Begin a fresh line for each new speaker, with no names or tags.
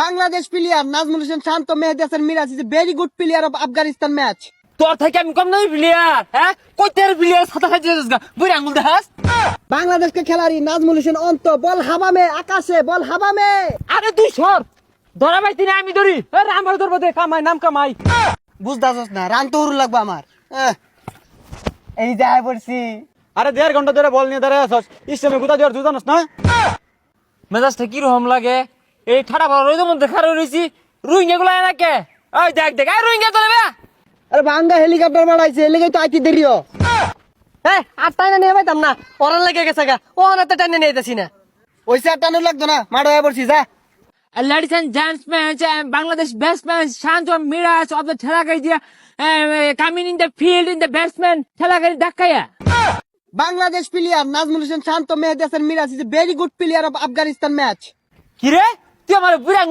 Bangladesh player Najmul Hossain Shanto, Mehedi Hasan Miraz is a very good player of Afghanistan match.
তোর থেকে আমি কম নই প্লেয়ার, হ্যাঁ কইতের প্লেয়ার সাথে খাইতে গা বুড়ি আঙ্গুল দেখাস।
বাংলাদেশকে খেলাড়ি নাজমুল হোসেন অন্ত, বল হাবামে আকাশে, বল হাবামে।
আরে তুই সর, ধরা পাইতি না আমি ধরি। আরে আমার ধরবো দে, কামাই নাম কামাই।
বুঝতাছস না, রান তো হরু লাগবে আমার। এই যায় পড়ছি।
আরে 1.5 ঘন্টা ধরে বল নিয়ে দাঁড়ায় আছস, ইসলামে গুতা দেওয়ার তুই জানোস না?
মেজাজটা কি রকম লাগে, এই ঠাডা বড় রইদের মধ্যে খারো রইছি, রুইঙ্গা গুলা এনাকে। ওই দেখ দেখ, এই রুইঙ্গা চলে।
আরে ভাঙ্গা হেলিকপ্টার বাড়াইছে, এলাকায় তো আইতে দেরিও।
আর টাইনা নিয়ে পাইতাম না, পড়ার লেগে গেছে গা, ও হাতে টাইনা নিয়ে যেতেছি না।
ওই স্যার টানো লাগতো না, মাঠ হয়ে পড়ছি যা।
Ladies and gentlemen, Bangladesh batsman Shanto Miraj of the Telagadia coming in the field in the batsman Telagadi Dakaya.
Bangladesh player Najmul Hossain Shanto, Mehedi Hasan Miraz is a very good player of Afghanistan match.
Kire? তুই আমার বুড়া